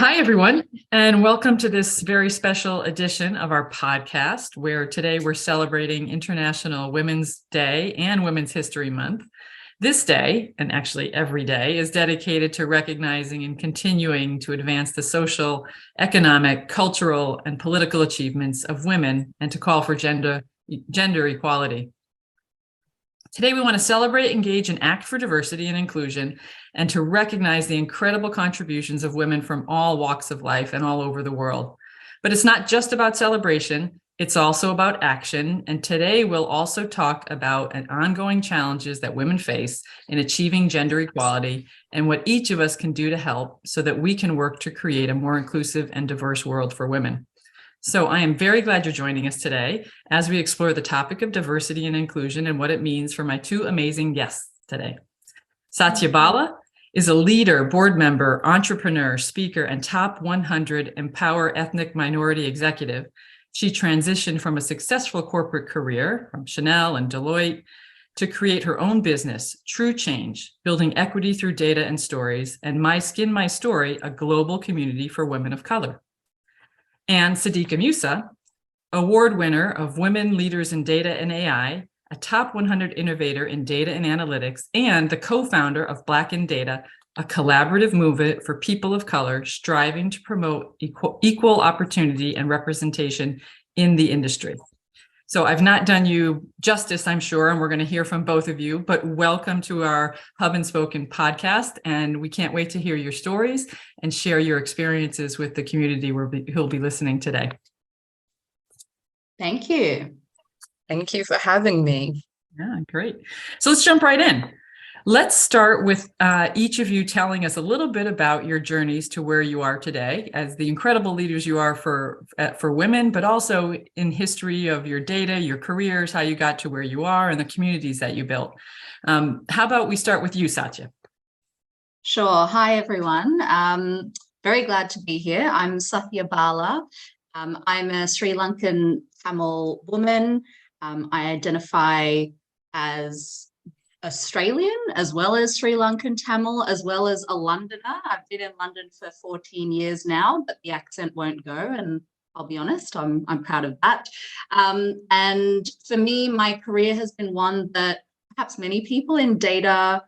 Hi, everyone, and welcome to this very special edition of our podcast, where today we're celebrating International Women's Day and Women's History Month. This day, and actually every day, is dedicated to recognizing and continuing to advance the social, economic, cultural, and political achievements of women and to call for gender equality. Today, we want to celebrate, engage, and act for diversity and inclusion, and to recognize the incredible contributions of women from all walks of life and all over the world. But it's not just about celebration, it's also about action. And today, we'll also talk about ongoing challenges that women face in achieving gender equality and what each of us can do to help so that we can work to create a more inclusive and diverse world for women. So I am very glad you're joining us today as we explore the topic of diversity and inclusion and what it means for my two amazing guests today. Sathya Bala is a leader, board member, entrepreneur, speaker, and top 100 Empower Ethnic Minority executive. She transitioned from a successful corporate career from Chanel and Deloitte to create her own business, True Change, building equity through data and stories, and My Skin, My Story, a global community for women of color. And Sadiqah Musa, award winner of Women Leaders in Data and AI, a top 100 innovator in data and analytics, and the co-founder of Black in Data, a collaborative movement for people of color striving to promote equal opportunity and representation in the industry. So I've not done you justice, I'm sure, and we're going to hear from both of you, but welcome to our Hub and Spoken podcast. And we can't wait to hear your stories and share your experiences with the community who'll be listening today. Thank you. Thank you for having me. Yeah, great. So let's jump right in. Let's start with each of you telling us a little bit about your journeys to where you are today as the incredible leaders you are for women, but also in history of your data, your careers, how you got to where you are, and the communities that you built. How about we start with you, Sathya? Sure. Hi, everyone. Very glad to be here. I'm Sathya Bala. I'm a Sri Lankan Tamil woman. I identify as Australian, as well as Sri Lankan Tamil, as well as a Londoner. I've been in London for 14 years now, but the accent won't go. And I'll be honest, I'm proud of that. And for me, my career has been one that perhaps many people in data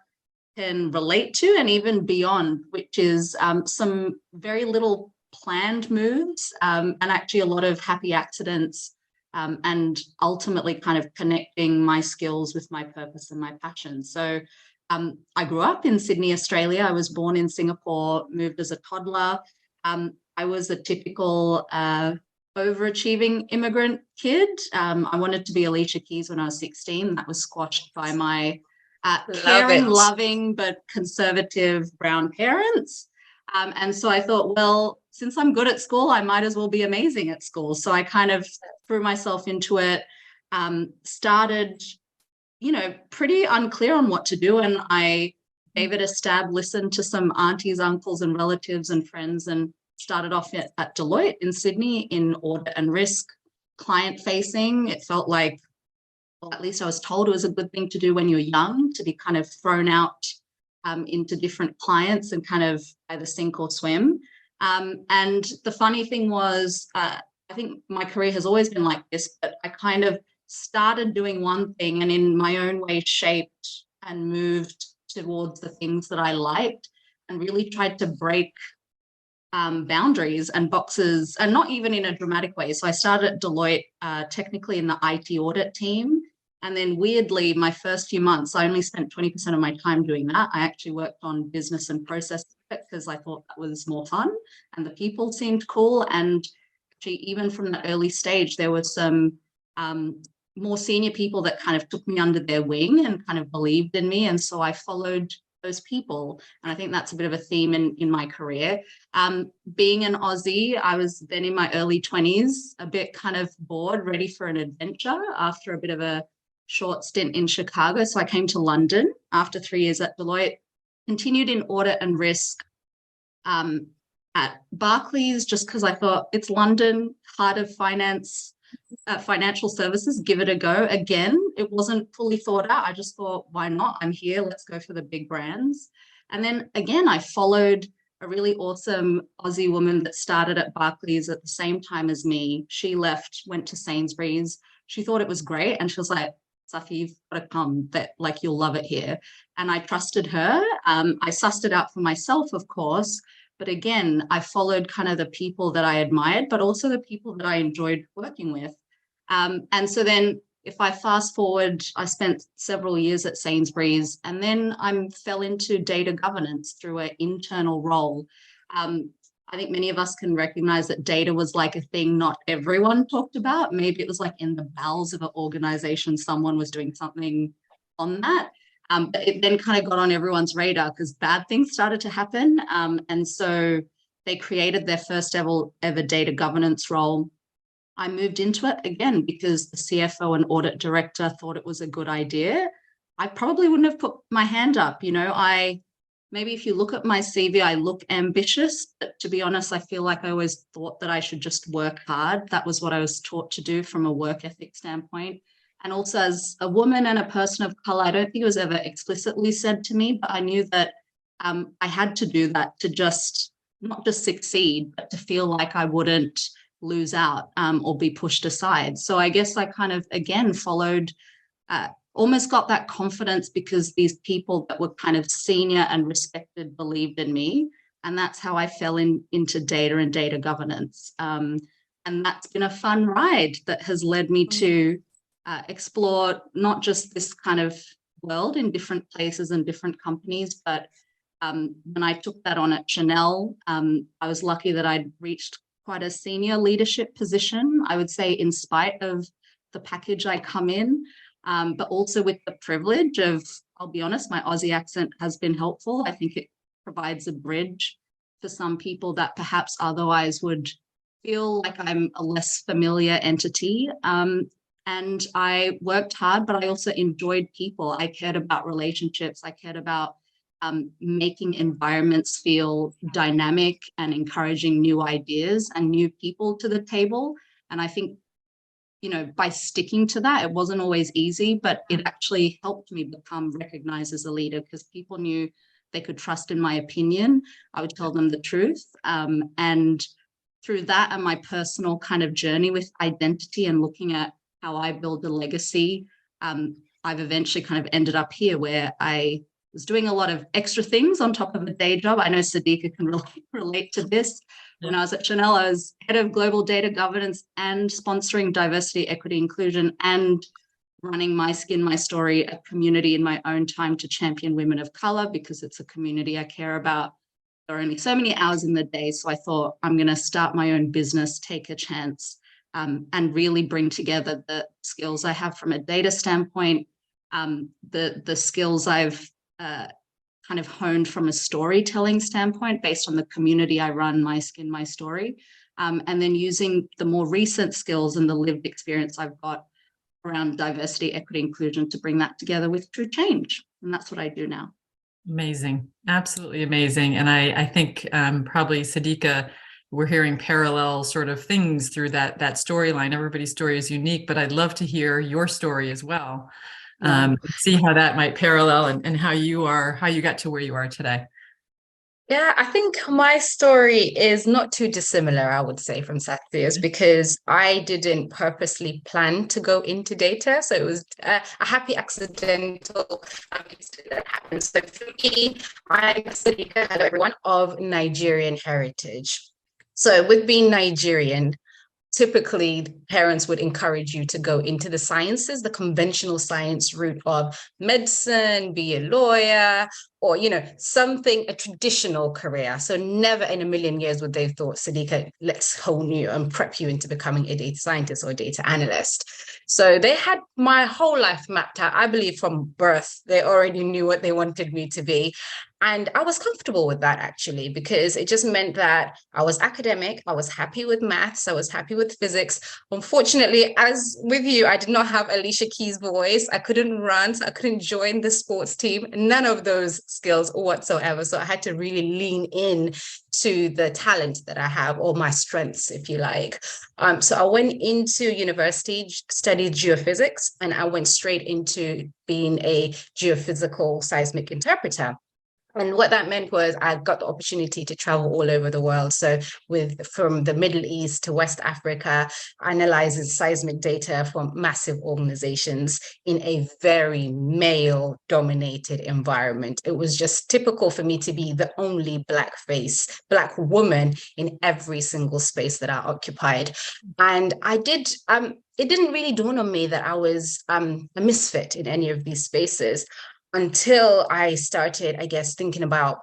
can relate to and even beyond, which is some very little planned moves and actually a lot of happy accidents. And ultimately kind of connecting my skills with my purpose and my passion. So I grew up in Sydney, Australia. I was born in Singapore, moved as a toddler. I was a typical overachieving immigrant kid. I wanted to be Alicia Keys when I was 16. That was squashed by my caring, loving, but conservative brown parents. And so I thought, well, since I'm good at school, I might as well be amazing at school. So I kind of threw myself into it, started, pretty unclear on what to do. And I gave it a stab, listened to some aunties, uncles, and relatives and friends, and started off at Deloitte in Sydney in audit and risk, client facing. It felt like, well, at least I was told it was a good thing to do when you're young, to be kind of thrown out into different clients and kind of either sink or swim. And the funny thing was, I think my career has always been like this, but I kind of started doing one thing and in my own way shaped and moved towards the things that I liked and really tried to break boundaries and boxes, and not even in a dramatic way. So I started at Deloitte, technically in the IT audit team. And then weirdly, my first few months, I only spent 20% of my time doing that. I actually worked on business and process because I thought that was more fun and the people seemed cool. And actually, even from the early stage, there were some more senior people that kind of took me under their wing and kind of believed in me. And so I followed those people. And I think that's a bit of a theme in my career. Being an Aussie, I was then in my early 20s, a bit kind of bored, ready for an adventure after a bit of a short stint in Chicago. So I came to London after 3 years at Deloitte, continued in audit and risk at Barclays, just because I thought it's London, heart of finance, financial services, give it a go. Again, it wasn't fully thought out. I just thought, why not? I'm here. Let's go for the big brands. And then again, I followed a really awesome Aussie woman that started at Barclays at the same time as me. She left, went to Sainsbury's. She thought it was great. And she was like, Safi, you've got to come, that like you'll love it here. And I trusted her. I sussed it out for myself, of course. But again, I followed kind of the people that I admired, but also the people that I enjoyed working with. And so then if I fast forward, I spent several years at Sainsbury's, and then I fell into data governance through an internal role. I think many of us can recognize that data was like a thing not everyone talked about. Maybe it was like in the bowels of an organization, someone was doing something on that. But it then kind of got on everyone's radar because bad things started to happen. And so they created their first ever data governance role. I moved into it again because the CFO and audit director thought it was a good idea. I probably wouldn't have put my hand up. Maybe if you look at my CV, I look ambitious, but to be honest, I feel like I always thought that I should just work hard. That was what I was taught to do from a work ethic standpoint. And also as a woman and a person of color, I don't think it was ever explicitly said to me, but I knew that I had to do that to just not just succeed, but to feel like I wouldn't lose out or be pushed aside. So I guess I kind of, again, followed, almost got that confidence because these people that were kind of senior and respected believed in me. And that's how I fell into data and data governance. And that's been a fun ride that has led me to explore not just this kind of world in different places and different companies, but when I took that on at Chanel, I was lucky that I'd reached quite a senior leadership position, I would say, in spite of the package I come in, but also with the privilege of, I'll be honest, my Aussie accent has been helpful. I think it provides a bridge for some people that perhaps otherwise would feel like I'm a less familiar entity. And I worked hard, but I also enjoyed people. I cared about relationships. I cared about making environments feel dynamic and encouraging new ideas and new people to the table. And I think, by sticking to that, it wasn't always easy, but it actually helped me become recognized as a leader because people knew they could trust in my opinion. I would tell them the truth. And through that and my personal kind of journey with identity and looking at how I build a legacy, I've eventually kind of ended up here where I was doing a lot of extra things on top of a day job. I know Sadiqah can relate to this. When I was at Chanel, I was head of global data governance and sponsoring diversity, equity, inclusion, and running My Skin, My Story, a community in my own time to champion women of color because it's a community I care about. There are only so many hours in the day. So I thought I'm going to start my own business, take a chance, and really bring together the skills I have from a data standpoint, the skills I've kind of honed from a storytelling standpoint based on the community I run, My Skin, My Story, and then using the more recent skills and the lived experience I've got around diversity, equity, inclusion to bring that together with true change. And that's what I do now. Amazing. Absolutely amazing. And I think probably Sadiqah, we're hearing parallel sort of things through that storyline. Everybody's story is unique, but I'd love to hear your story as well. See how that might parallel and how you got to where you are today. Yeah, I think my story is not too dissimilar, I would say, from Sathya's because I didn't purposely plan to go into data. So it was a happy accidental incident that happened. So for me, I'm Sadiqah, hello everyone, of Nigerian heritage. So with being Nigerian, typically parents would encourage you to go into the sciences, the conventional science route of medicine, be a lawyer, or, something, a traditional career. So never in a million years would they have thought, Sadiqah, let's hone you and prep you into becoming a data scientist or a data analyst. So they had my whole life mapped out. I believe from birth, they already knew what they wanted me to be. And I was comfortable with that, actually, because it just meant that I was academic. I was happy with maths. I was happy with physics. Unfortunately, as with you, I did not have Alicia Keys' voice. I couldn't run, so I couldn't join the sports team. None of those skills whatsoever. So I had to really lean in to the talent that I have, or my strengths, if you like. So I went into university, studied geophysics, and I went straight into being a geophysical seismic interpreter. And what that meant was I got the opportunity to travel all over the world. So from the Middle East to West Africa, analyzing seismic data from massive organizations in a very male-dominated environment. It was just typical for me to be the only Black woman in every single space that I occupied. And it didn't really dawn on me that I was a misfit in any of these spaces until I started, I guess, thinking about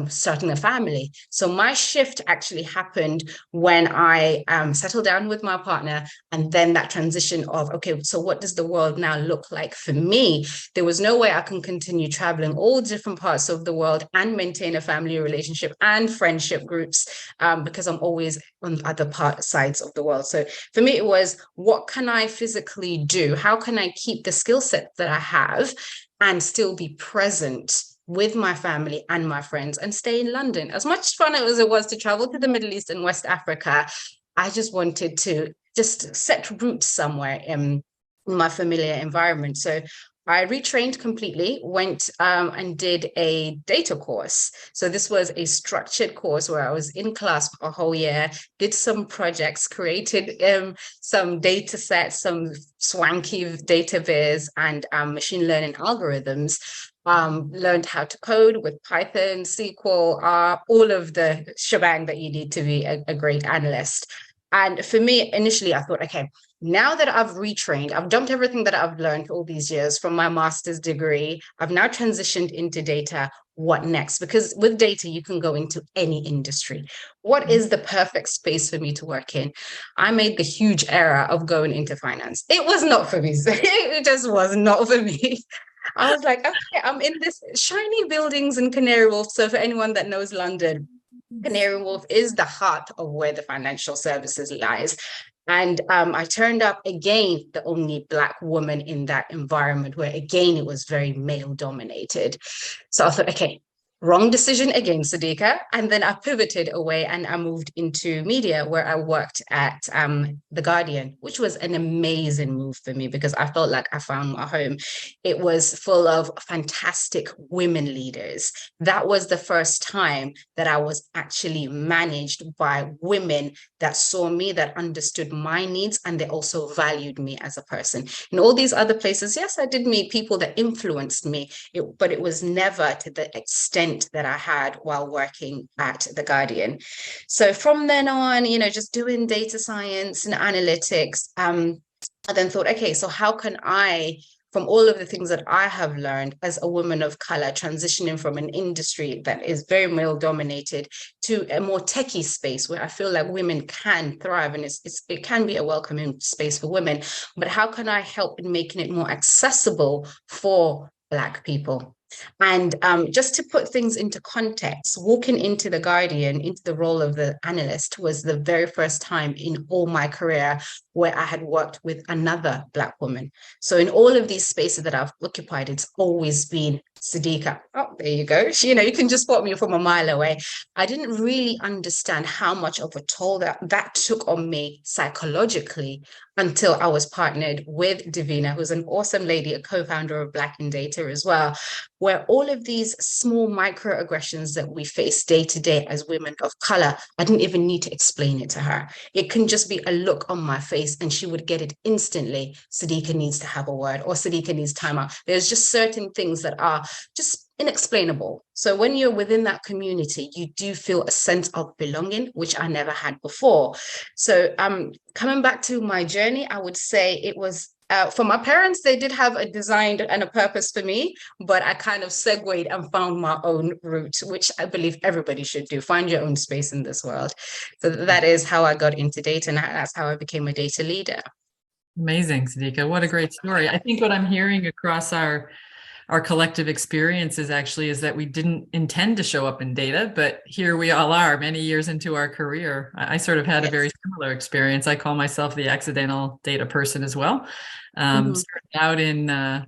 starting a family. So my shift actually happened when I settled down with my partner, and then that transition of, okay, so what does the world now look like for me? There was no way I can continue traveling all different parts of the world and maintain a family relationship and friendship groups because I'm always on other sides of the world. So for me, it was, what can I physically do? How can I keep the skill set that I have and still be present with my family and my friends and stay in London? As much fun as it was to travel to the Middle East and West Africa, I just wanted to just set roots somewhere in my familiar environment. So I retrained completely, went and did a data course. So this was a structured course where I was in class for a whole year, did some projects, created some data sets, some swanky data viz and machine learning algorithms. Learned how to code with Python, SQL, R, all of the shebang that you need to be a great analyst. And for me, initially, I thought, okay, now that I've retrained, I've dumped everything that I've learned all these years from my master's degree. I've now transitioned into data. What next? Because with data, you can go into any industry. What is the perfect space for me to work in? I made the huge error of going into finance. It was not for me. It just was not for me. I was like, okay, I'm in this shiny buildings in Canary Wharf. So for anyone that knows London, Canary Wharf is the heart of where the financial services lies. And I turned up again, the only Black woman in that environment where, again, it was very male dominated. So I thought, okay, wrong decision again, Sadiqah. And then I pivoted away and I moved into media, where I worked at The Guardian, which was an amazing move for me because I felt like I found my home. It was full of fantastic women leaders. That was the first time that I was actually managed by women that saw me, that understood my needs, and they also valued me as a person. In all these other places, yes, I did meet people that influenced me, but it was never to the extent that I had while working at The Guardian. So from then on, just doing data science and analytics, I then thought, okay, so how can I, from all of the things that I have learned as a woman of color, transitioning from an industry that is very male dominated to a more techie space where I feel like women can thrive, and it can be a welcoming space for women, but how can I help in making it more accessible for Black people? And just to put things into context, walking into The Guardian, into the role of the analyst, was the very first time in all my career where I had worked with another Black woman. So in all of these spaces that I've occupied, it's always been Sadiqah. Oh, there you go. You can just spot me from a mile away. I didn't really understand how much of a toll that took on me psychologically until I was partnered with Davina, who's an awesome lady, a co-founder of Black in Data as well, where all of these small microaggressions that we face day to day as women of color, I didn't even need to explain it to her. It can just be a look on my face and she would get it instantly. Sadiqah needs to have a word, or Sadiqah needs time out. There's just certain things that are just inexplainable. So when you're within that community, you do feel a sense of belonging, which I never had before. So coming back to my journey, I would say it was for my parents, they did have a design and a purpose for me, but I kind of segued and found my own route, which I believe everybody should do. Find your own space in this world. So that is how I got into data, and that's how I became a data leader. Amazing, Sadiqah. What a great story. I think what I'm hearing across our collective experiences actually is that we didn't intend to show up in data, but here we all are many years into our career. I sort of had a very similar experience. I call myself the accidental data person as well. Started out in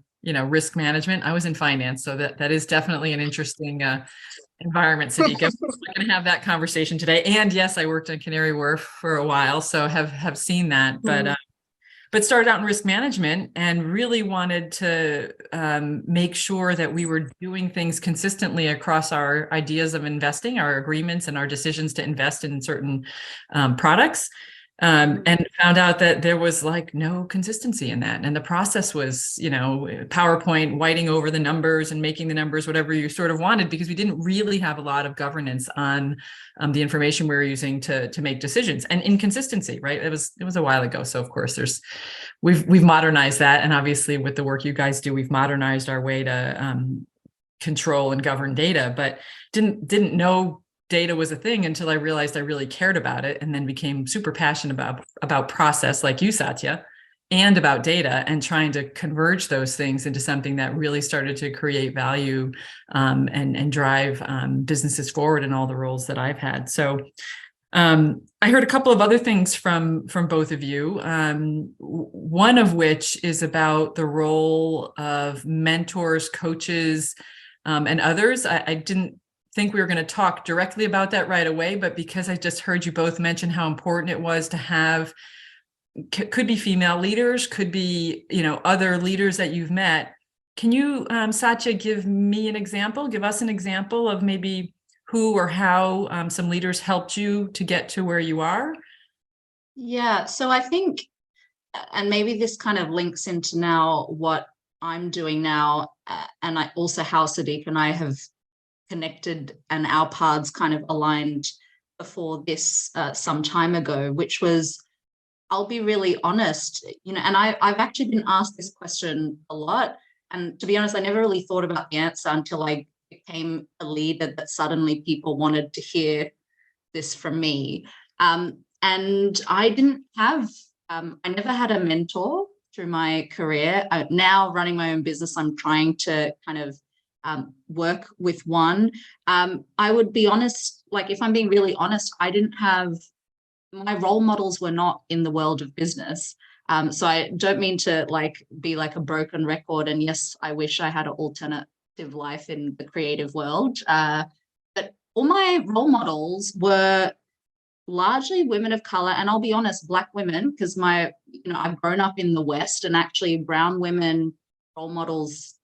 risk management. I was in finance, so that is definitely an interesting environment, Sadiqah. We're going to have that conversation today. And yes, I worked on Canary Wharf for a while, so have seen that. But but started out in risk management and really wanted to make sure that we were doing things consistently across our ideas of investing, our agreements, and our decisions to invest in certain products. And found out that there was like no consistency in that. And the process was, PowerPoint, whiting over the numbers and making the numbers whatever you sort of wanted, because we didn't really have a lot of governance on the information we were using to make decisions, and inconsistency, right? It was a while ago. So of course we've modernized that. And obviously with the work you guys do, we've modernized our way to control and govern data, but didn't know data was a thing until I realized I really cared about it, and then became super passionate about process, like you, Sathya, and about data, and trying to converge those things into something that really started to create value and drive businesses forward in all the roles that I've had. So I heard a couple of other things from both of you. One of which is about the role of mentors, coaches, and others. I didn't think we were going to talk directly about that right away, but because I just heard you both mention how important it was to have, could be female leaders, could be, other leaders that you've met. Can you, Sathya, give us an example of maybe who or how some leaders helped you to get to where you are? Yeah, so I think, and maybe this kind of links into now what I'm doing now, and I also how Sadiq and I have connected and our paths kind of aligned before this some time ago, which was, I'll be really honest, and I've actually been asked this question a lot. And to be honest, I never really thought about the answer until I became a leader, that suddenly people wanted to hear this from me. And I didn't have, I never had a mentor through my career. Now running my own business, I'm trying to kind of work with one. I would be honest, like if I'm being really honest, I didn't have, my role models were not in the world of business. So I don't mean to be like a broken record. And yes, I wish I had an alternative life in the creative world. But all my role models were largely women of color. And I'll be honest, Black women, because I've grown up in the West, and actually brown women role models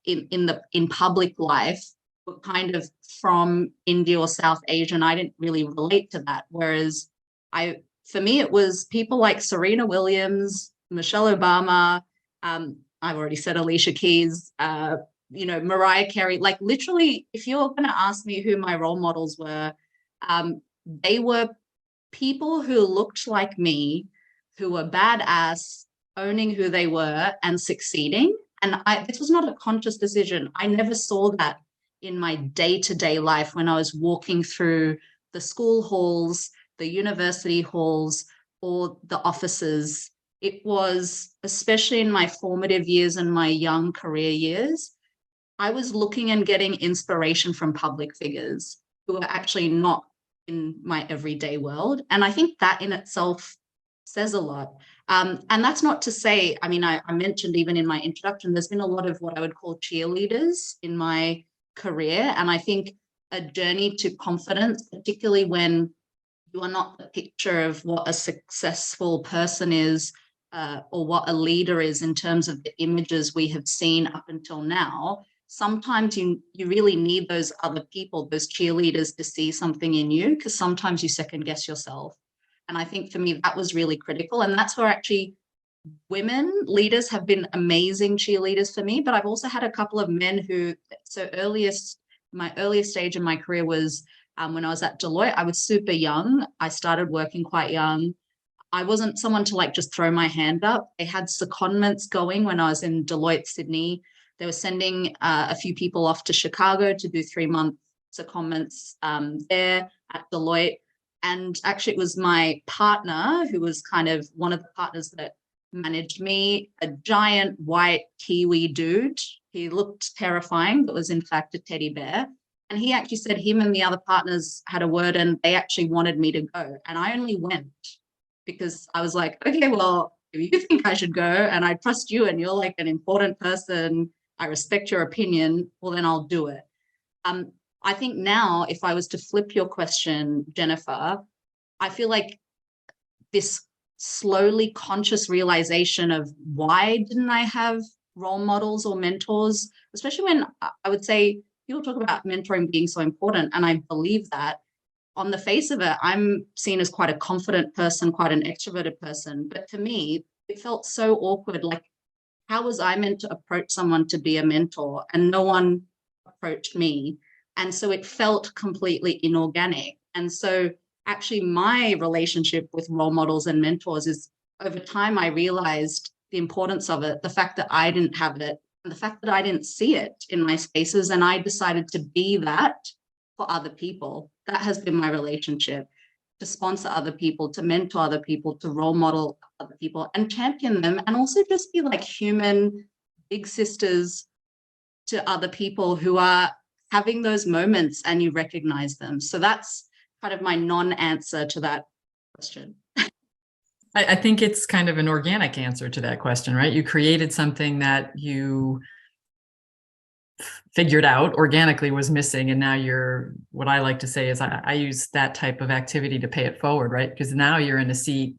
in public life were kind of from India or South Asia, and I didn't really relate to that. Whereas for me, it was people like Serena Williams, Michelle Obama, I've already said Alicia Keys, Mariah Carey. Like literally, if you're going to ask me who my role models were, they were people who looked like me, who were badass, owning who they were and succeeding. And this was not a conscious decision. I never saw that in my day-to-day life when I was walking through the school halls, the university halls, or the offices. It was, especially in my formative years and my young career years, I was looking and getting inspiration from public figures who are actually not in my everyday world. And I think that in itself says a lot. And that's not to say, I mentioned even in my introduction, there's been a lot of what I would call cheerleaders in my career. And I think a journey to confidence, particularly when you are not the picture of what a successful person is or what a leader is in terms of the images we have seen up until now, sometimes you really need those other people, those cheerleaders, to see something in you, because sometimes you second guess yourself. And I think for me, that was really critical. And that's where actually women leaders have been amazing cheerleaders for me. But I've also had a couple of men who, my earliest stage in my career was when I was at Deloitte. I was super young. I started working quite young. I wasn't someone to just throw my hand up. They had secondments going when I was in Deloitte, Sydney. They were sending a few people off to Chicago to do 3-month secondments there at Deloitte. And actually, it was my partner who was kind of one of the partners that managed me, a giant white Kiwi dude. He looked terrifying, but was in fact a teddy bear. And he actually said him and the other partners had a word and they actually wanted me to go. And I only went because I was like, okay, well, if you think I should go and I trust you and you're like an important person, I respect your opinion, well, then I'll do it. I think now, if I was to flip your question, Jennifer, I feel like this slowly conscious realization of why didn't I have role models or mentors, especially when I would say people talk about mentoring being so important. And I believe that on the face of it, I'm seen as quite a confident person, quite an extroverted person. But for me, it felt so awkward. Like, how was I meant to approach someone to be a mentor? And no one approached me. And so it felt completely inorganic. And so actually my relationship with role models and mentors is, over time, I realized the importance of it, the fact that I didn't have it, and the fact that I didn't see it in my spaces. And I decided to be that for other people. That has been my relationship, to sponsor other people, to mentor other people, to role model other people and champion them, and also just be like human big sisters to other people who are having those moments and you recognize them. So that's kind of my non-answer to that question. I think it's kind of an organic answer to that question, right? You created something that you figured out organically was missing, and now you're, what I like to say is I use that type of activity to pay it forward, right? Because now you're in a seat,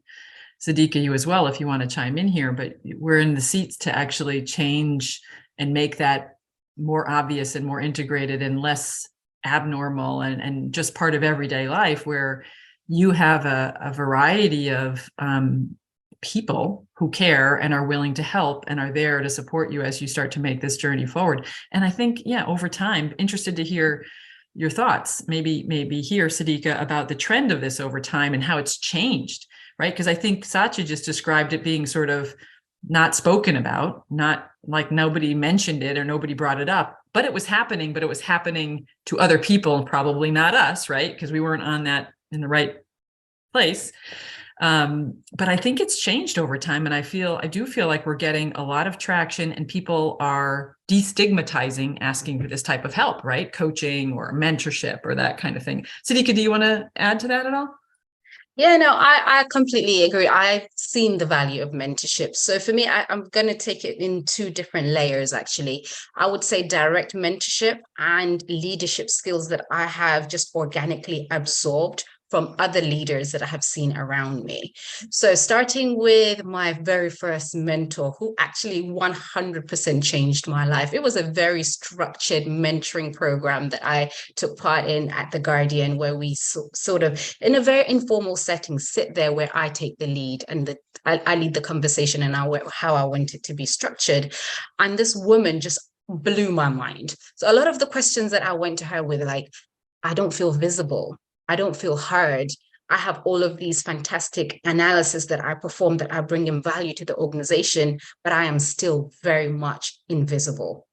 Sadiqah, you as well, if you want to chime in here, but we're in the seats to actually change and make that more obvious and more integrated and less abnormal and just part of everyday life, where you have a variety of people who care and are willing to help and are there to support you as you start to make this journey forward. And I think, yeah, over time, interested to hear your thoughts, maybe hear, Sadiqah, about the trend of this over time and how it's changed, right? Because I think Sathya just described it being sort of not spoken about, not like nobody mentioned it or nobody brought it up, but it was happening to other people, probably not us, right? Because we weren't on that in the right place. But I think it's changed over time. And I do feel like we're getting a lot of traction and people are destigmatizing asking for this type of help, right? Coaching or mentorship or that kind of thing. Sadiqah, do you want to add to that at all? Yeah, no, I completely agree. I've seen the value of mentorship. So for me, I'm going to take it in two different layers, actually. I would say direct mentorship and leadership skills that I have just organically absorbed from other leaders that I have seen around me. So starting with my very first mentor, who actually 100% changed my life. It was a very structured mentoring program that I took part in at The Guardian, where we sort of, in a very informal setting, sit there where I take the lead and I lead the conversation and how I want it to be structured. And this woman just blew my mind. So a lot of the questions that I went to her with, like, I don't feel visible. I don't feel heard. I have all of these fantastic analysis that I perform that I bring in value to the organization, but I am still very much invisible.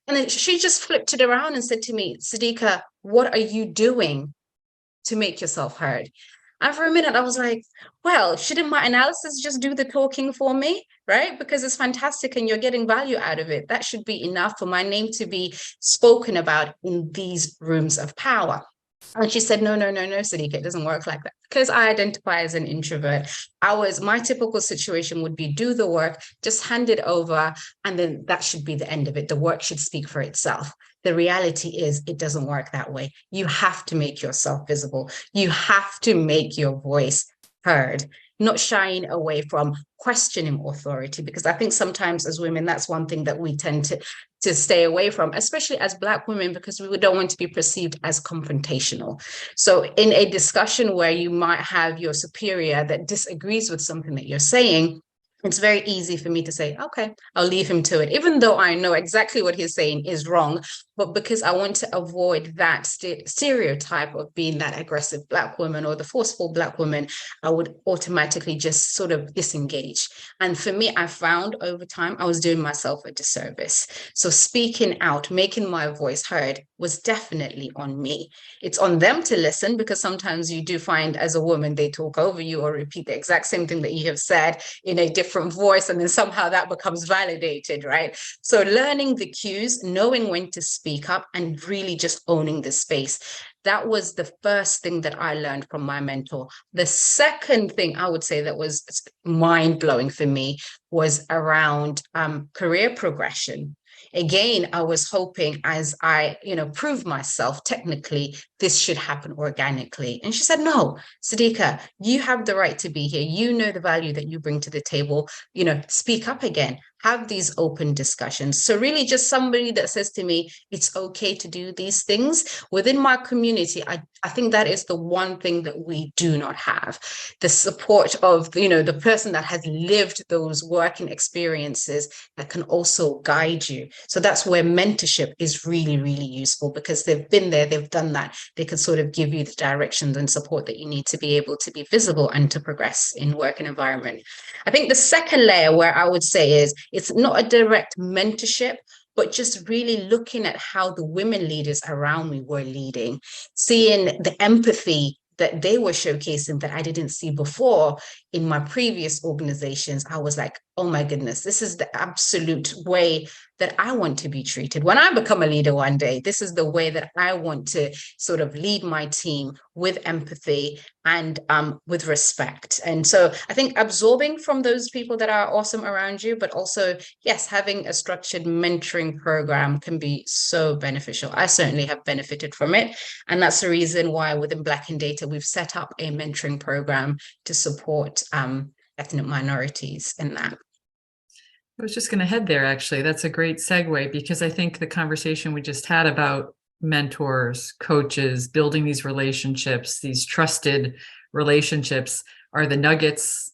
And then she just flipped it around and said to me, Sadiqah, what are you doing to make yourself heard? And for a minute, I was like, well, shouldn't my analysis just do the talking for me, right? Because it's fantastic and you're getting value out of it. That should be enough for my name to be spoken about in these rooms of power. And she said, no, Sadiqah, it doesn't work like that. Because I identify as an introvert, my typical situation would be do the work, just hand it over, and then that should be the end of it. The work should speak for itself. The reality is it doesn't work that way. You have to make yourself visible. You have to make your voice heard, not shying away from questioning authority, because I think sometimes as women, that's one thing that we tend to stay away from, especially as Black women, because we don't want to be perceived as confrontational. So in a discussion where you might have your superior that disagrees with something that you're saying, it's very easy for me to say, okay, I'll leave him to it, even though I know exactly what he's saying is wrong. But because I want to avoid that stereotype of being that aggressive Black woman or the forceful Black woman, I would automatically just sort of disengage. And for me, I found over time, I was doing myself a disservice. So speaking out, making my voice heard was definitely on me. It's on them to listen, because sometimes you do find as a woman, they talk over you or repeat the exact same thing that you have said in a different voice. And then somehow that becomes validated, right? So learning the cues, knowing when to speak up, and really just owning the space. That was the first thing that I learned from my mentor. The second thing I would say that was mind-blowing for me was around career progression. again, I was hoping as I, prove myself technically, this should happen organically. And she said, no, Sadiqah, you have the right to be here. You know the value that you bring to the table. Speak up again. Have these open discussions. So really just somebody that says to me, it's okay to do these things within my community. I think that is the one thing that we do not have. The support of, the person that has lived those working experiences that can also guide you. So that's where mentorship is really, really useful, because they've been there, they've done that. They can sort of give you the directions and support that you need to be able to be visible and to progress in work and environment. I think the second layer where I would say is it's not a direct mentorship, but just really looking at how the women leaders around me were leading, seeing the empathy that they were showcasing that I didn't see before in my previous organizations. I was like, oh my goodness, this is the absolute way that I want to be treated. When I become a leader one day, this is the way that I want to sort of lead my team, with empathy and with respect. And so I think absorbing from those people that are awesome around you, but also, yes, having a structured mentoring program can be so beneficial. I certainly have benefited from it. And that's the reason why within Black in Data, we've set up a mentoring program to support ethnic minorities in that. I was just going to head there, actually. That's a great segue, because I think the conversation we just had about mentors, coaches, building these relationships, these trusted relationships, are the nuggets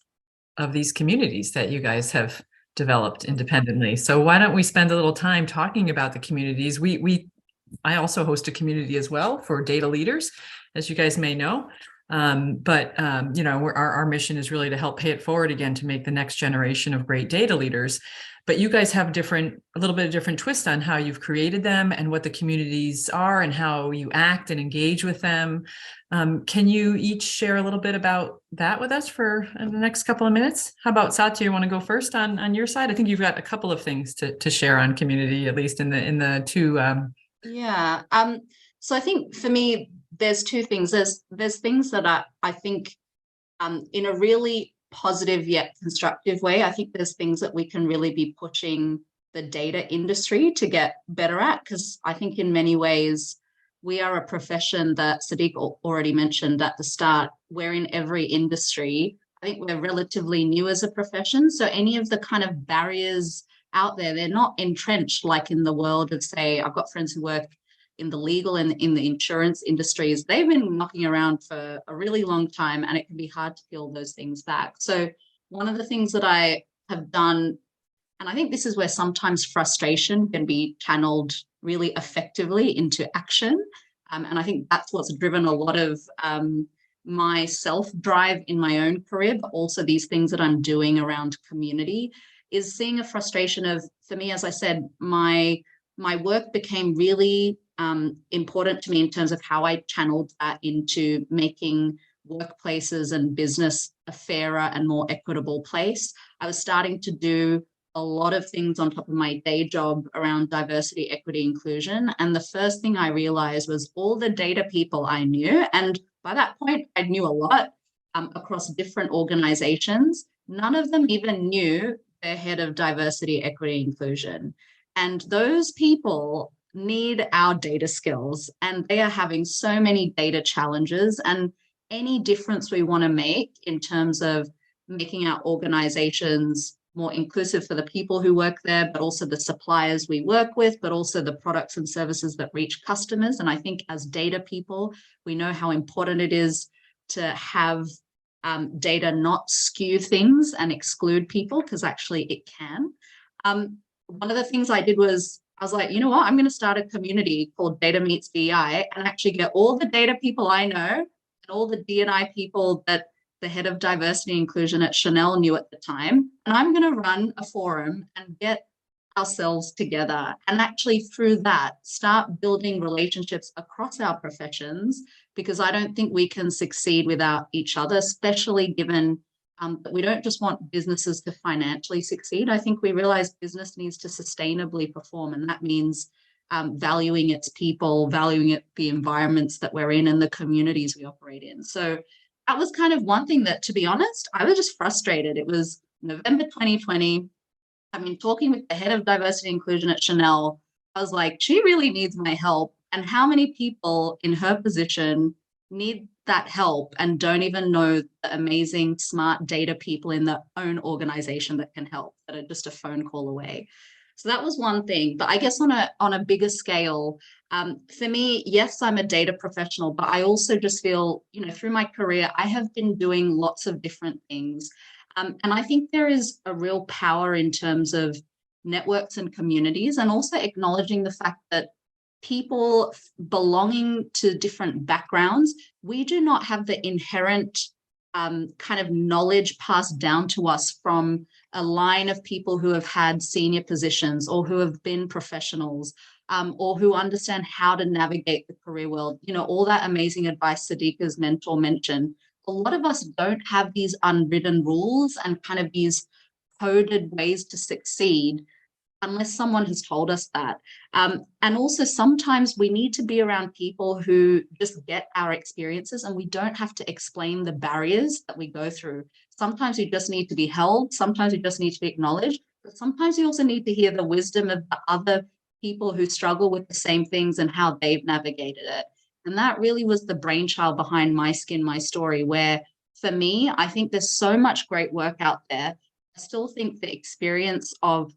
of these communities that you guys have developed independently. So why don't we spend a little time talking about the communities? I also host a community as well for data leaders, as you guys may know. Our mission is really to help pay it forward again, to make the next generation of great data leaders. But you guys have a little bit of different twist on how you've created them and what the communities are and how you act and engage with them. Can you each share a little bit about that with us for the next couple of minutes? How about Sathya, you want to go first on your side? I think you've got a couple of things to share on community, at least in the two. So I think for me, there's two things. There's things that I think in a really positive yet constructive way, I think there's things that we can really be pushing the data industry to get better at, because I think in many ways we are a profession that Sadiq already mentioned at the start. We're in every industry. I think we're relatively new as a profession. So any of the kind of barriers out there, they're not entrenched like in the world of, say, I've got friends who work in the legal and in the insurance industries. They've been knocking around for a really long time, and it can be hard to peel those things back. So one of the things that I have done, and I think this is where sometimes frustration can be channeled really effectively into action. And I think that's what's driven a lot of my self-drive in my own career, but also these things that I'm doing around community, is seeing a frustration of, for me, as I said, my work became really important to me in terms of how I channeled that into making workplaces and business a fairer and more equitable place. I was starting to do a lot of things on top of my day job around diversity, equity, inclusion. And the first thing I realized was all the data people I knew, and by that point, I knew a lot across different organizations. None of them even knew their head of diversity, equity, inclusion. And those people need our data skills, and they are having so many data challenges. And any difference we want to make in terms of making our organizations more inclusive for the people who work there, but also the suppliers we work with, but also the products and services that reach customers. And I think as data people, we know how important it is to have data not skew things and exclude people, because actually it can. One of the things I did was, I was like, you know what, I'm going to start a community called Data Meets DI and actually get all the data people I know and all the D&I people that the head of diversity and inclusion at Chanel knew at the time. And I'm going to run a forum and get ourselves together and actually through that start building relationships across our professions, because I don't think we can succeed without each other, especially given that we don't just want businesses to financially succeed. I think we realize business needs to sustainably perform, and that means valuing its people, valuing the environments that we're in and the communities we operate in. So that was kind of one thing that, to be honest, I was just frustrated. It was November 2020. I mean, talking with the head of diversity and inclusion at Chanel, I was like, she really needs my help. And how many people in her position need that help and don't even know the amazing, smart data people in their own organization that can help, that are just a phone call away. So that was one thing. But I guess on a bigger scale, for me, yes, I'm a data professional, but I also just feel, through my career, I have been doing lots of different things. And I think there is a real power in terms of networks and communities, and also acknowledging the fact that people belonging to different backgrounds, we do not have the inherent kind of knowledge passed down to us from a line of people who have had senior positions or who have been professionals, or who understand how to navigate the career world. All that amazing advice Sadiqah's mentor mentioned. A lot of us don't have these unwritten rules and kind of these coded ways to succeed unless someone has told us that. And also sometimes we need to be around people who just get our experiences, and we don't have to explain the barriers that we go through. Sometimes you just need to be held. Sometimes you just need to be acknowledged. But sometimes you also need to hear the wisdom of the other people who struggle with the same things and how they've navigated it. And that really was the brainchild behind My Skin, My Story, where for me, I think there's so much great work out there. I still think the experience of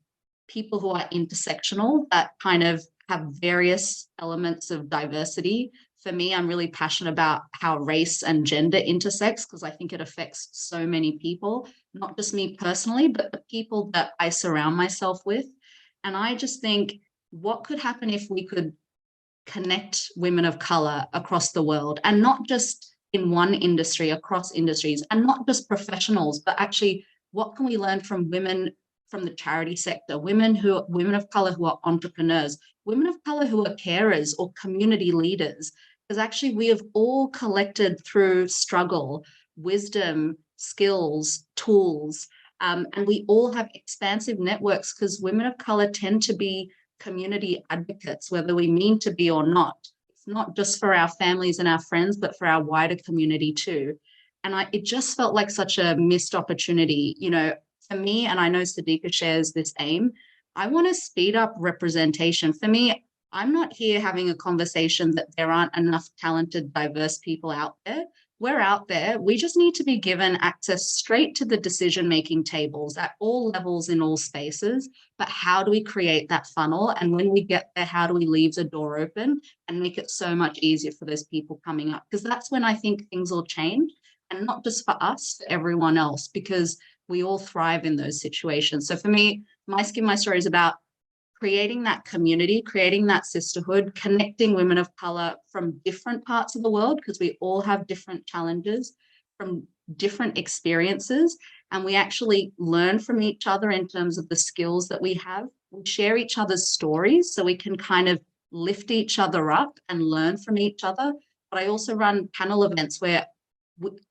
people who are intersectional, that kind of have various elements of diversity. For me, I'm really passionate about how race and gender intersects, because I think it affects so many people, not just me personally, but the people that I surround myself with. And I just think, what could happen if we could connect women of color across the world, and not just in one industry, across industries, and not just professionals, but actually what can we learn from women from the charity sector, women of color who are entrepreneurs, women of color who are carers or community leaders, because actually we have all collected through struggle, wisdom, skills, tools, and we all have expansive networks, because women of color tend to be community advocates, whether we mean to be or not. It's not just for our families and our friends, but for our wider community too. And it just felt like such a missed opportunity, for me, and I know Sadiqah shares this aim, I want to speed up representation. For me, I'm not here having a conversation that there aren't enough talented, diverse people out there. We're out there. We just need to be given access straight to the decision-making tables at all levels in all spaces. But how do we create that funnel? And when we get there, how do we leave the door open and make it so much easier for those people coming up? Because that's when I think things will change, and not just for us, for everyone else, because we all thrive in those situations. So for me, My Skin, My Story is about creating that community, creating that sisterhood, connecting women of color from different parts of the world, because we all have different challenges, from different experiences, and we actually learn from each other in terms of the skills that we have. We share each other's stories so we can kind of lift each other up and learn from each other. But I also run panel events where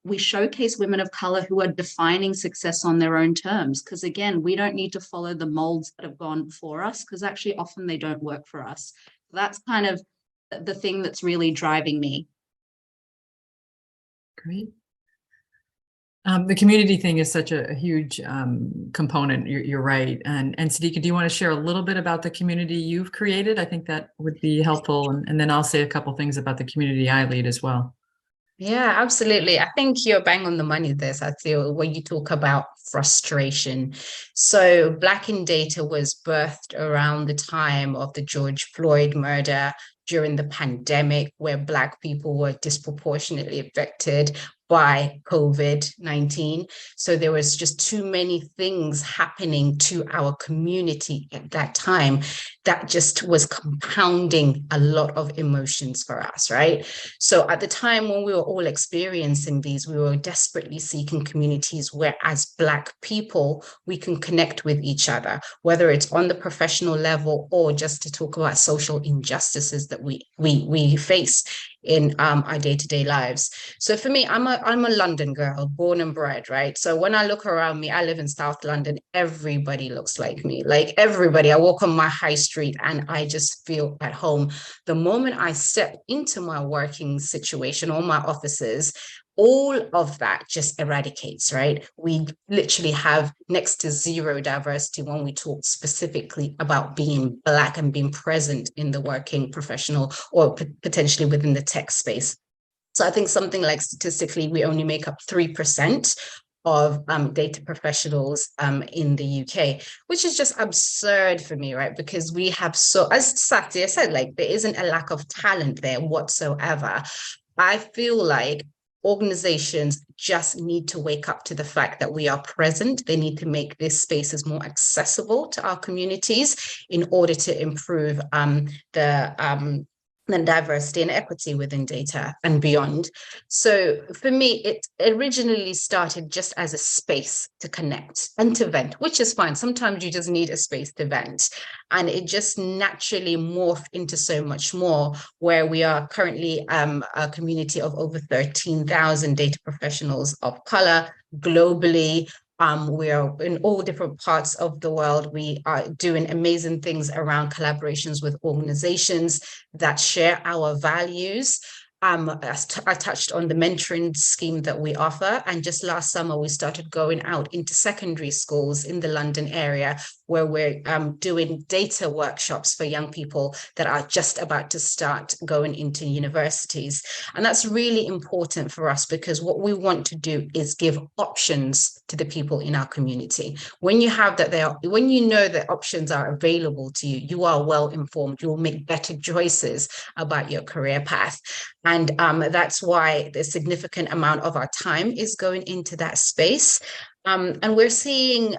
we showcase women of color who are defining success on their own terms. Because again, we don't need to follow the molds that have gone before us, because actually often they don't work for us. That's kind of the thing that's really driving me. Great. The community thing is such a huge component. You're right. And Sadiqah, do you want to share a little bit about the community you've created? I think that would be helpful. And then I'll say a couple things about the community I lead as well. Yeah, absolutely. I think you're bang on the money there, Sathya, when you talk about frustration. So Black in Data was birthed around the time of the George Floyd murder, during the pandemic, where Black people were disproportionately affected by COVID-19. So there was just too many things happening to our community at that time that just was compounding a lot of emotions for us, right? So at the time when we were all experiencing these, we were desperately seeking communities where, as Black people, we can connect with each other, whether it's on the professional level or just to talk about social injustices that we face in our day-to-day lives. So for me, I'm a London girl, born and bred, right? So when I look around me, I live in South London, everybody looks like me, like everybody. I walk on my high street and I just feel at home. The moment I step into my working situation or my offices, all of that just eradicates, right? We literally have next to zero diversity when we talk specifically about being Black and being present in the working professional or potentially within the tech space. So I think something like statistically, we only make up 3% of data professionals in the UK, which is just absurd for me, right? Because we have as Sathya said, like there isn't a lack of talent there whatsoever. I feel like organizations just need to wake up to the fact that we are present. They need to make these spaces more accessible to our communities in order to improve the diversity and equity within data and beyond. So for me, it originally started just as a space to connect and to vent, which is fine. Sometimes you just need a space to vent. And it just naturally morphed into so much more, where we are currently a community of over 13,000 data professionals of color globally. We are in all different parts of the world. We are doing amazing things around collaborations with organizations that share our values. I touched on the mentoring scheme that we offer. And just last summer, we started going out into secondary schools in the London area, where we're doing data workshops for young people that are just about to start going into universities. And that's really important for us, because what we want to do is give options to the people in our community. When you have that when you know that options are available to you, you are well informed, you will make better choices about your career path. And that's why the significant amount of our time is going into that space. And we're seeing,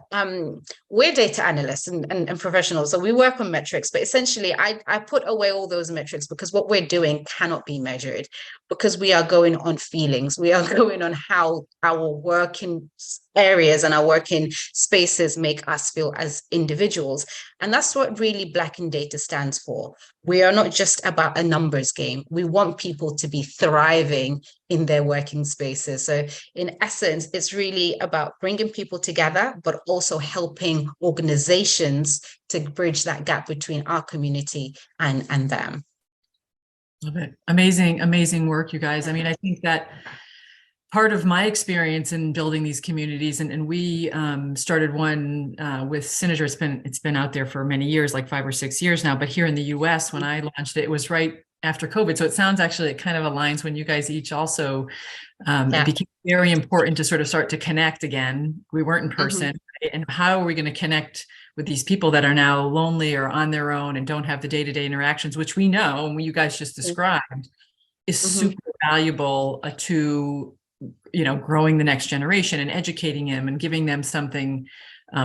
we're data analysts and professionals, so we work on metrics, but essentially I put away all those metrics, because what we're doing cannot be measured, because we are going on feelings. We are going on how our working areas and our working spaces make us feel as individuals. And that's what really Black in Data stands for. We are not just about a numbers game. We want people to be thriving in their working spaces. So in essence, it's really about bringing people together, but also helping organizations to bridge that gap between our community and them. Love it. Amazing, amazing work, you guys. I mean, I think that part of my experience in building these communities, and we started one with Cynozure. It's been out there for many years, like 5 or 6 years now. But here in the US, when I launched it, it was right after COVID. So it sounds actually, it kind of aligns when you guys each also, it became very important to sort of start to connect again. We weren't in person. Right? And how are we going to connect with these people that are now lonely or on their own and don't have the day-to-day interactions, which we know, and you guys just described, is super valuable to, you know, growing the next generation and educating them and giving them something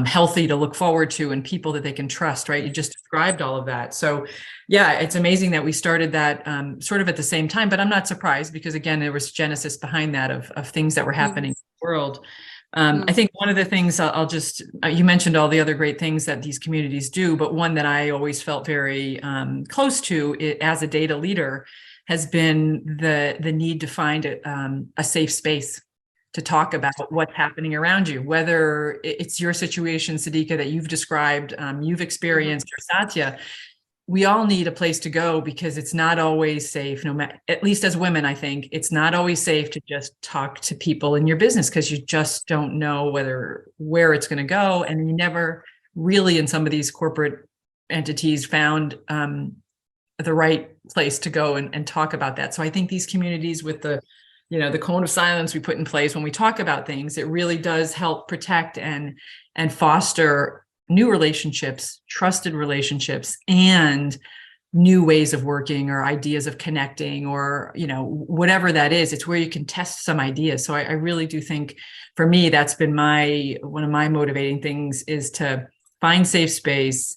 healthy to look forward to and people that they can trust, right? You just described all of that. So yeah, it's amazing that we started that sort of at the same time, but I'm not surprised, because again, there was genesis behind that of things that were happening in the world. I think one of the things I'll just, you mentioned all the other great things that these communities do, but one that I always felt very close to as a data leader has been the need to find a safe space to talk about what's happening around you, whether it's your situation, Sadiqah, that you've described, you've experienced, or Sathya. We all need a place to go, because it's not always safe, no matter, at least as women, I think it's not always safe to just talk to people in your business, because you just don't know where it's going to go. And you never really, in some of these corporate entities, found the right place to go and talk about that. So I think these communities with the cone of silence we put in place when we talk about things, it really does help protect and foster new relationships, trusted relationships, and new ways of working or ideas of connecting, or, you know, whatever that is. It's where you can test some ideas. So I really do think, for me, that's been one of my motivating things, is to find safe space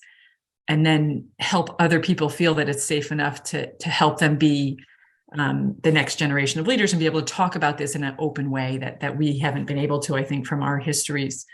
and then help other people feel that it's safe enough to help them be the next generation of leaders and be able to talk about this in an open way that we haven't been able to, I think, from our histories.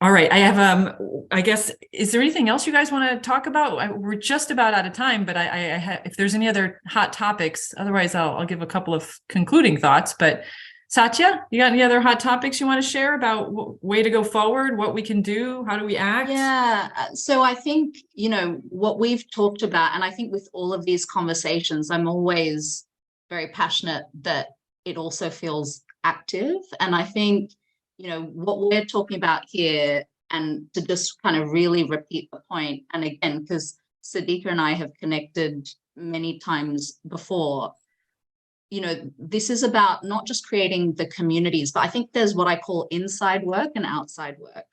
All right, I have, I guess, is there anything else you guys want to talk about? We're just about out of time, but if there's any other hot topics, otherwise I'll give a couple of concluding thoughts. But Sathya, you got any other hot topics you want to share about way to go forward, what we can do, how do we act? Yeah, so I think, you know, what we've talked about, and I think with all of these conversations, I'm always very passionate that it also feels active. And I think, what we're talking about here, and to just kind of really repeat the point, and again, because Sadiqah and I have connected many times before, this is about not just creating the communities, but I think there's what I call inside work and outside work.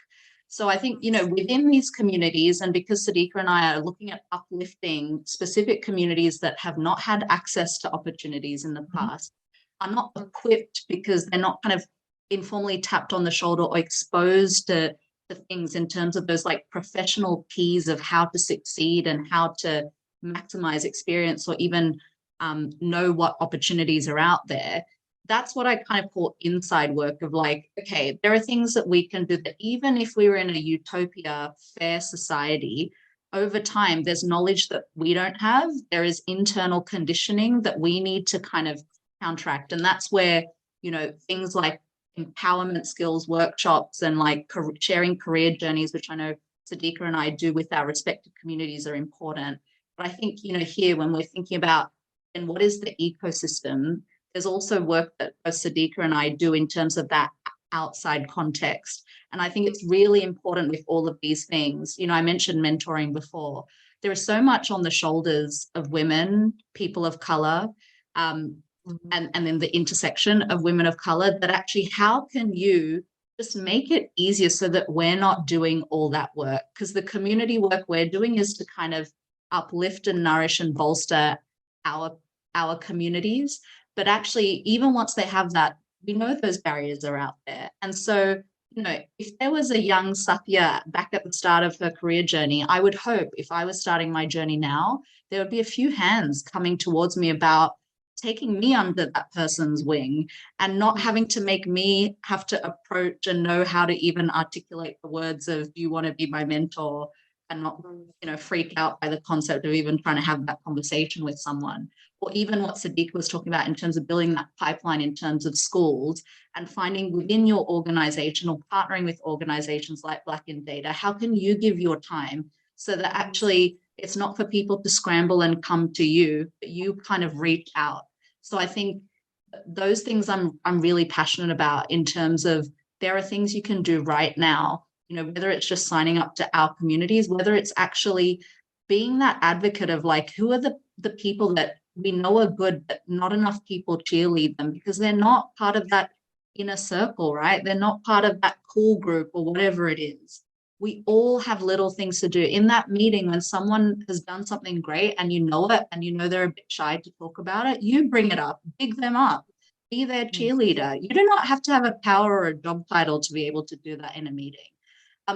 So I think, within these communities, and because Sadiqah and I are looking at uplifting specific communities that have not had access to opportunities in the past, are not equipped because they're not kind of informally tapped on the shoulder or exposed to things in terms of those like professional keys of how to succeed and how to maximize experience, or even know what opportunities are out there. That's what I kind of call inside work of like, okay, there are things that we can do that even if we were in a utopia, fair society, over time, there's knowledge that we don't have. There is internal conditioning that we need to kind of counteract. And that's where, things like empowerment skills workshops and like sharing career journeys, which I know Sadiqah and I do with our respective communities, are important. But I think, here when we're thinking about, and what is the ecosystem, there's also work that both Sadiqah and I do in terms of that outside context. And I think it's really important with all of these things. I mentioned mentoring before. There is so much on the shoulders of women, people of color, and then the intersection of women of color, that actually, how can you just make it easier so that we're not doing all that work? Because the community work we're doing is to kind of uplift and nourish and bolster our communities. But actually, even once they have that, we know those barriers are out there. And so, if there was a young Sathya back at the start of her career journey, I would hope if I was starting my journey now, there would be a few hands coming towards me about taking me under that person's wing and not having to make me have to approach and know how to even articulate the words of, do you want to be my mentor? And not, freak out by the concept of even trying to have that conversation with someone. Or even what Sadiqah was talking about in terms of building that pipeline in terms of schools and finding within your organization or partnering with organizations like Black in Data, how can you give your time so that actually it's not for people to scramble and come to you, but you kind of reach out. So I think those things I'm really passionate about in terms of, there are things you can do right now, whether it's just signing up to our communities, whether it's actually being that advocate of like, who are the people that we know are good, but not enough people cheerlead them because they're not part of that inner circle, right? They're not part of that cool group or whatever it is. We all have little things to do. In that meeting, when someone has done something great and you know it and they're a bit shy to talk about it, you bring it up, big them up, be their cheerleader. You do not have to have a power or a job title to be able to do that in a meeting.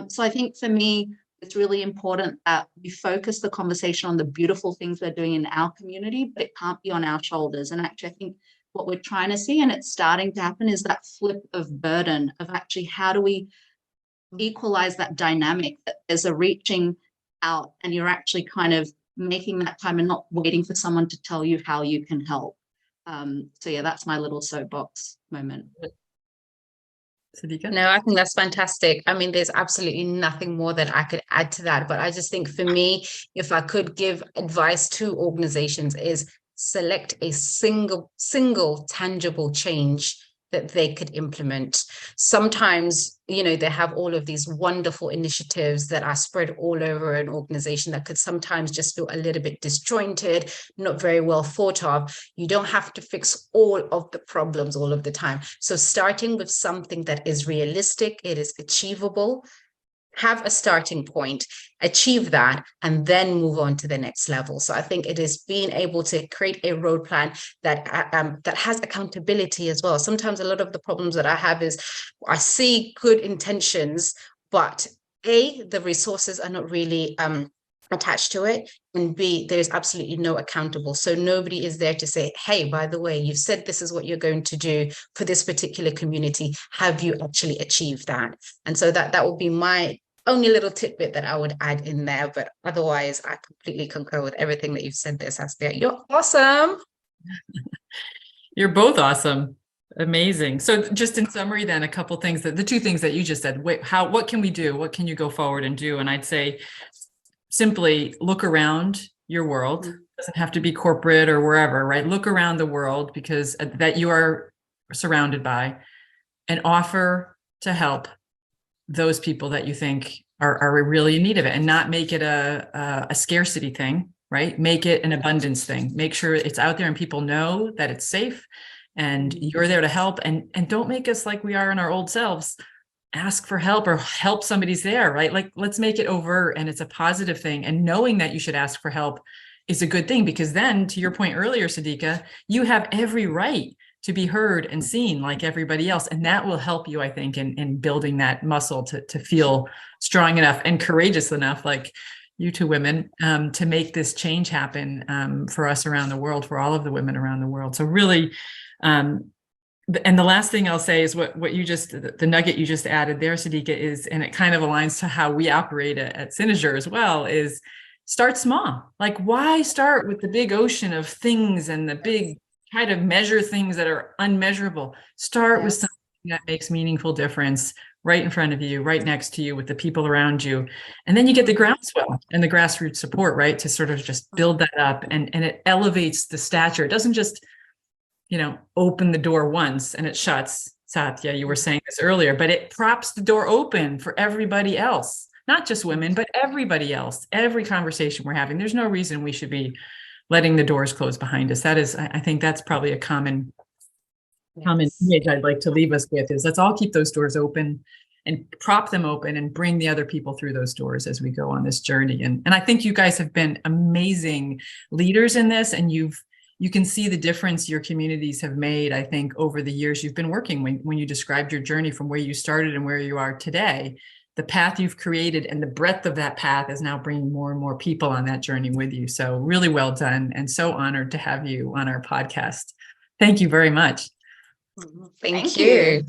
So I think for me, it's really important that we focus the conversation on the beautiful things we're doing in our community, but it can't be on our shoulders. And actually, I think what we're trying to see, and it's starting to happen, is that flip of burden of actually how do we equalize that dynamic, that there's a reaching out and you're actually kind of making that time and not waiting for someone to tell you how you can help. So yeah, that's my little soapbox moment. Sadiqah? No, I think that's fantastic. I mean, there's absolutely nothing more that I could add to that. But I just think for me, if I could give advice to organizations, is select a single tangible change that they could implement. Sometimes, they have all of these wonderful initiatives that are spread all over an organization that could sometimes just feel a little bit disjointed, not very well thought of. You don't have to fix all of the problems all of the time. So starting with something that is realistic, it is achievable, have a starting point, achieve that, and then move on to the next level. So I think it is being able to create a road plan that has accountability as well. Sometimes a lot of the problems that I have is I see good intentions, but A, the resources are not really attached to it, and B, there's absolutely no accountable. So nobody is there to say, hey, by the way, you've said this is what you're going to do for this particular community. Have you actually achieved that? And so that would be my only little tidbit that I would add in there. But otherwise, I completely concur with everything that you've said there, Sathya. You're awesome. You're both awesome. Amazing. So just in summary, then, a couple things the two things that you just said, what can we do? What can you go forward and do? And I'd say simply look around your world. It doesn't have to be corporate or wherever, right? Look around the world, because that you are surrounded by, and offer to help those people that you think are really in need of it, and not make it a scarcity thing, right? Make it an abundance thing. Make sure it's out there and people know that it's safe and you're there to help. And don't make us like we are in our old selves, ask for help or help somebody's there, right? Like, let's make it overt and it's a positive thing. And knowing that you should ask for help is a good thing, because then, to your point earlier, Sadiqah, you have every right to be heard and seen like everybody else. And that will help you, I think, in building that muscle to feel strong enough and courageous enough, like you two women, to make this change happen for us around the world, for all of the women around the world. So really, and the last thing I'll say is what you just, the nugget you just added there, Sadiqah, is, and it kind of aligns to how we operate at Cynozure as well, is start small. Like, why start with the big ocean of things and the big, try to measure things that are unmeasurable? Start with something that makes meaningful difference right in front of you, right next to you, with the people around you. And then you get the groundswell and the grassroots support, right? To sort of just build that up, and it elevates the stature. It doesn't just, open the door once and it shuts. Sathya, you were saying this earlier, but it props the door open for everybody else, not just women, but everybody else. Every conversation we're having, there's no reason we should be letting the doors close behind us. That is, I think that's probably a common image I'd like to leave us with, is let's all keep those doors open and prop them open and bring the other people through those doors as we go on this journey. And I think you guys have been amazing leaders in this, and you can see the difference your communities have made, I think, over the years you've been working. When you described your journey from where you started and where you are today, the path you've created and the breadth of that path is now bringing more and more people on that journey with you. So really well done, and so honored to have you on our podcast. Thank you very much. Thank you.